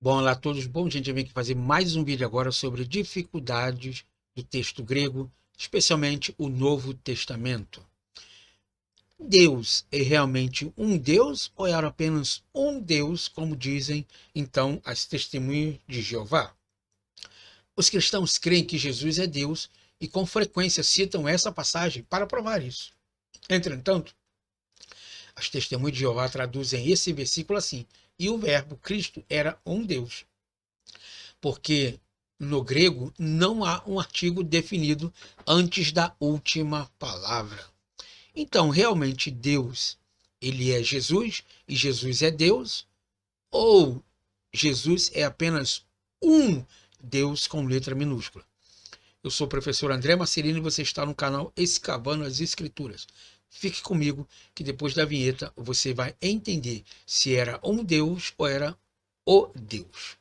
Bom, olá a todos. Bom, gente, eu vim aqui fazer mais um vídeo agora sobre dificuldades do texto grego, especialmente o Novo Testamento. Deus é realmente um Deus ou era apenas um Deus, como dizem então as testemunhas de Jeová? Os cristãos creem que Jesus é Deus e com frequência citam essa passagem para provar isso. Entretanto, as testemunhas de Jeová traduzem esse versículo assim: e o Verbo Cristo era um Deus. Porque no grego não há um artigo definido antes da última palavra. Então, realmente Deus, ele é Jesus e Jesus é Deus, ou Jesus é apenas um Deus com letra minúscula? Eu sou o professor André Marcelino e você está no canal Escavando as Escrituras. Fique comigo que depois da vinheta você vai entender se era um Deus ou era o Deus.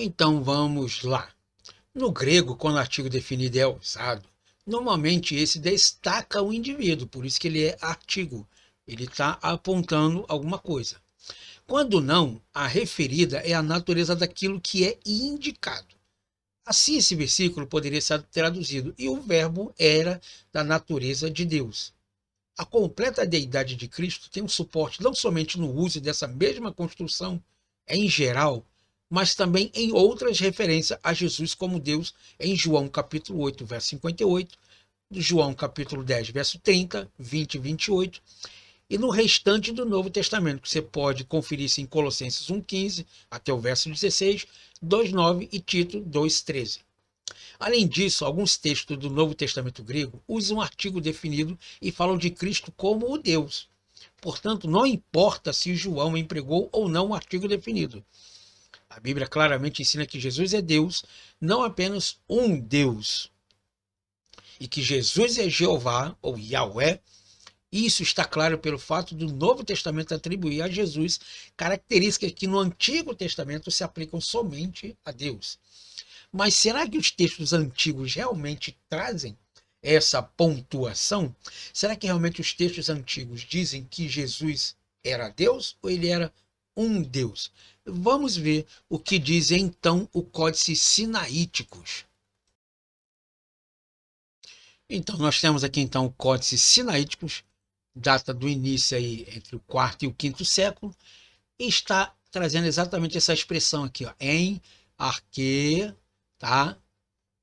Então vamos lá. No grego, quando o artigo definido é usado, normalmente esse destaca o indivíduo, por isso que ele é artigo. Ele está apontando alguma coisa. Quando não, a referida é a natureza daquilo que é indicado. Assim, esse versículo poderia ser traduzido: e o Verbo era da natureza de Deus. A completa deidade de Cristo tem um suporte não somente no uso dessa mesma construção em geral, mas também em outras referências a Jesus como Deus em João capítulo 8, verso 58, João capítulo 10, verso 30, 20 e 28, e no restante do Novo Testamento, que você pode conferir isso em Colossenses 1,15 até o verso 16, 2,9 e Tito 2,13. Além disso, alguns textos do Novo Testamento grego usam um artigo definido e falam de Cristo como o Deus. Portanto, não importa se João empregou ou não um artigo definido. A Bíblia claramente ensina que Jesus é Deus, não apenas um Deus. E que Jesus é Jeová, ou Yahweh. Isso está claro pelo fato do Novo Testamento atribuir a Jesus características que no Antigo Testamento se aplicam somente a Deus. Mas será que os textos antigos realmente trazem essa pontuação? Será que realmente os textos antigos dizem que Jesus era Deus ou ele era um Deus? Vamos ver o que diz então o Códice Sinaíticos. Então, nós temos aqui então o Códice Sinaíticos, data do início aí entre o quarto e o quinto século, e está trazendo exatamente essa expressão aqui, ó, em arque, tá?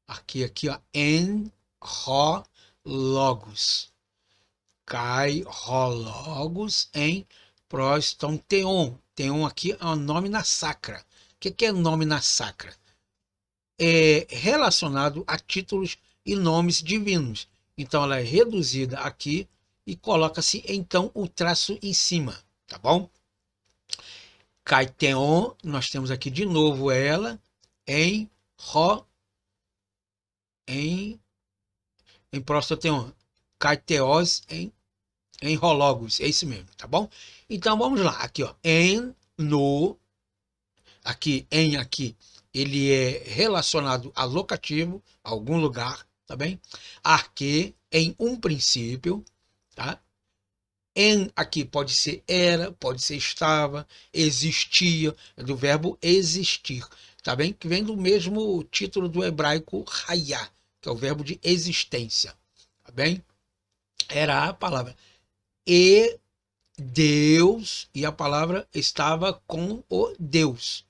Aqui, ó, en ro logos. Kai ro logos em proston teon. Teon aqui é um nome na sacra. O que é nome na sacra? É relacionado a títulos e nomes divinos. Então ela é reduzida aqui e coloca-se então o traço em cima, tá bom? Kaiteon, nós temos aqui de novo ela em ro em prostoteon. Kaiteos em rologos, é isso mesmo, tá bom? Então vamos lá, aqui ó, em no aqui em aqui ele é relacionado a locativo, a algum lugar, tá bem? Arque em um princípio, tá? Em aqui pode ser era, pode ser estava, existia, é do verbo existir, tá bem? Que vem do mesmo título do hebraico hayá, que é o verbo de existência, tá bem? Era a palavra. E Deus, e a palavra estava com o Deus.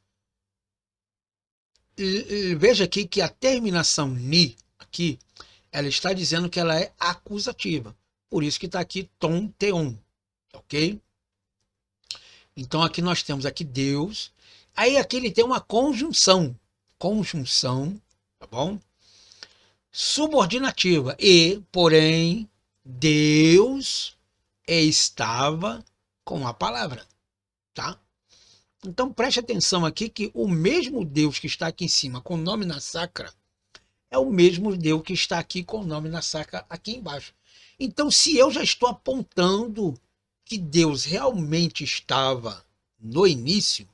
Veja aqui que a terminação ni, aqui, ela está dizendo que ela é acusativa. Por isso que está aqui tom teon, ok? Então aqui nós temos aqui Deus. Aí aqui ele tem uma conjunção. Conjunção, tá bom? Subordinativa. E, porém, Deus estava com a palavra, tá? Então preste atenção aqui que o mesmo Deus que está aqui em cima com o nome na sacra é o mesmo Deus que está aqui com o nome na sacra aqui embaixo. Então, se eu já estou apontando que Deus realmente estava no início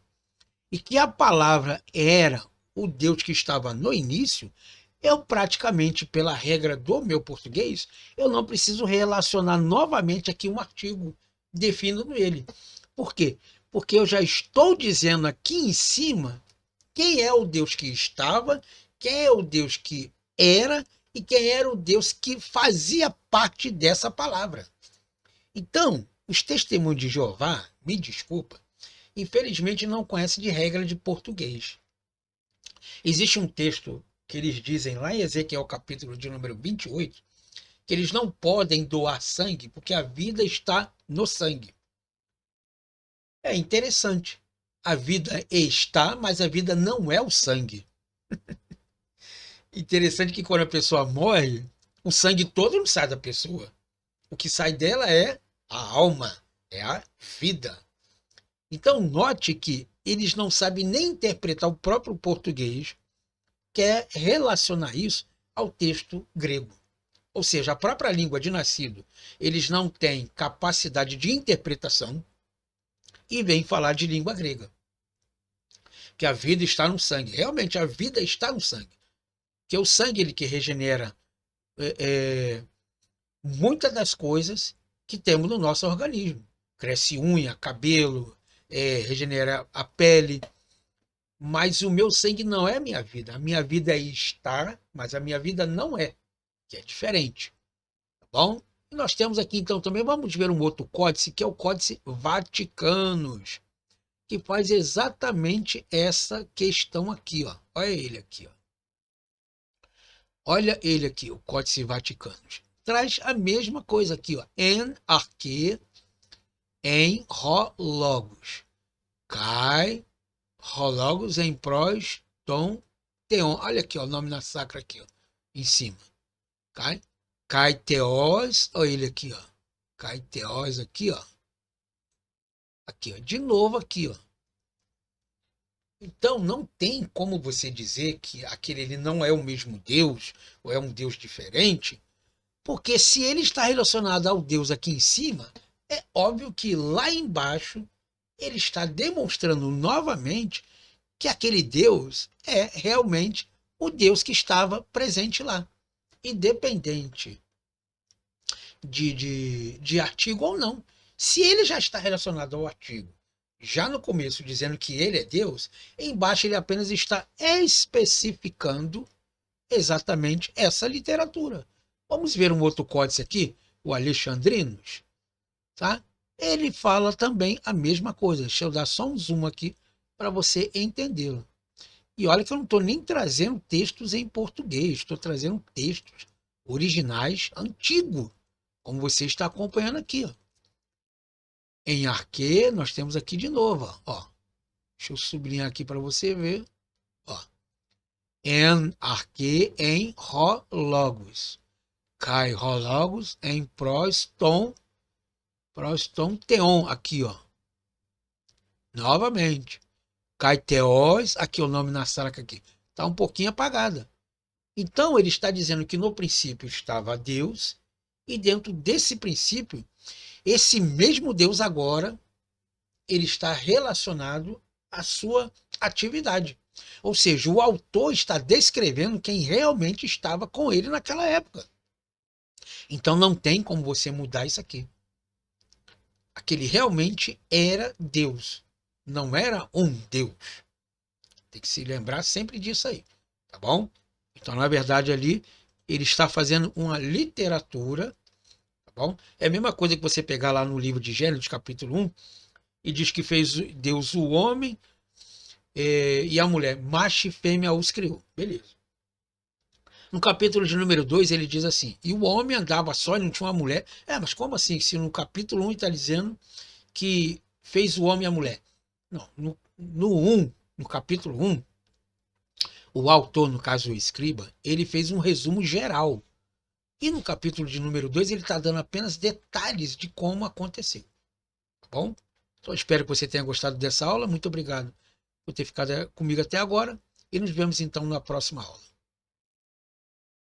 e que a palavra era o Deus que estava no início, eu praticamente, pela regra do meu português, eu não preciso relacionar novamente aqui um artigo definindo ele. Por quê? Porque eu já estou dizendo aqui em cima quem é o Deus que estava, quem é o Deus que era e quem era o Deus que fazia parte dessa palavra. Então, os testemunhos de Jeová, me desculpa, infelizmente não conhecem de regra de português. Existe um texto que eles dizem lá em Ezequiel capítulo de número 28, que eles não podem doar sangue porque a vida está no sangue. É interessante. A vida está, mas a vida não é o sangue. Interessante que quando a pessoa morre, o sangue todo não sai da pessoa. O que sai dela é a alma, é a vida. Então note que eles não sabem nem interpretar o próprio português, quer relacionar isso ao texto grego. Ou seja, a própria língua de nascido, eles não têm capacidade de interpretação e vêm falar de língua grega. Que a vida está no sangue. Realmente, a vida está no sangue. Que é o sangue ele que regenera muitas das coisas que temos no nosso organismo. Cresce unha, cabelo, regenera a pele. Mas o meu sangue não é a minha vida. A minha vida está, mas a minha vida não é. Que é diferente. Tá bom? E nós temos aqui então também, vamos ver um outro códice, que é o Códice Vaticanos, que faz exatamente essa questão aqui, ó. Olha ele aqui, ó. Olha ele aqui, o Códice Vaticanos. Traz a mesma coisa aqui, ó. En arque, em ro logos. Kai, ro logos, em pros, tom, teon. Olha aqui, ó, o nome na sacra aqui, ó, em cima. Kai, kai teos, olha ele aqui, ó. Kai teos aqui, ó. Aqui, ó. De novo aqui, ó. Então, não tem como você dizer que aquele ele não é o mesmo Deus, ou é um Deus diferente, porque se ele está relacionado ao Deus aqui em cima, é óbvio que lá embaixo ele está demonstrando novamente que aquele Deus é realmente o Deus que estava presente lá, independente de artigo ou não. Se ele já está relacionado ao artigo, já no começo dizendo que ele é Deus, embaixo ele apenas está especificando exatamente essa literatura. Vamos ver um outro códice aqui, o Alexandrinos, tá? Ele fala também a mesma coisa. Deixa eu dar só um zoom aqui para você entendê-lo. E olha que eu não estou nem trazendo textos em português, estou trazendo textos originais antigos, como você está acompanhando aqui, ó. Em arque, nós temos aqui de novo, ó. Deixa eu sublinhar aqui para você ver, ó. En arque, em ro logos. Kai ro logos, em proston teon, aqui, ó. Novamente. Kai teos, aqui o nome na saraca aqui. Está um pouquinho apagada. Então ele está dizendo que no princípio estava Deus, e dentro desse princípio, esse mesmo Deus agora, ele está relacionado à sua atividade. Ou seja, o autor está descrevendo quem realmente estava com ele naquela época. Então não tem como você mudar isso aqui. Aquele realmente era Deus, não era um Deus. Tem que se lembrar sempre disso aí, tá bom? Então, na verdade, ali, ele está fazendo uma literatura, tá bom? É a mesma coisa que você pegar lá no livro de Gênesis, capítulo 1, e diz que fez Deus o homem e a mulher, macho e fêmea os criou. Beleza. No capítulo de número 2, ele diz assim, e o homem andava só e não tinha uma mulher. Mas como assim? Se no capítulo 1 está dizendo que fez o homem e a mulher. Não, no capítulo 1, o autor, no caso o escriba, ele fez um resumo geral. E no capítulo de número 2, ele está dando apenas detalhes de como aconteceu. Tá bom? Então, espero que você tenha gostado dessa aula. Muito obrigado por ter ficado comigo até agora e nos vemos então na próxima aula.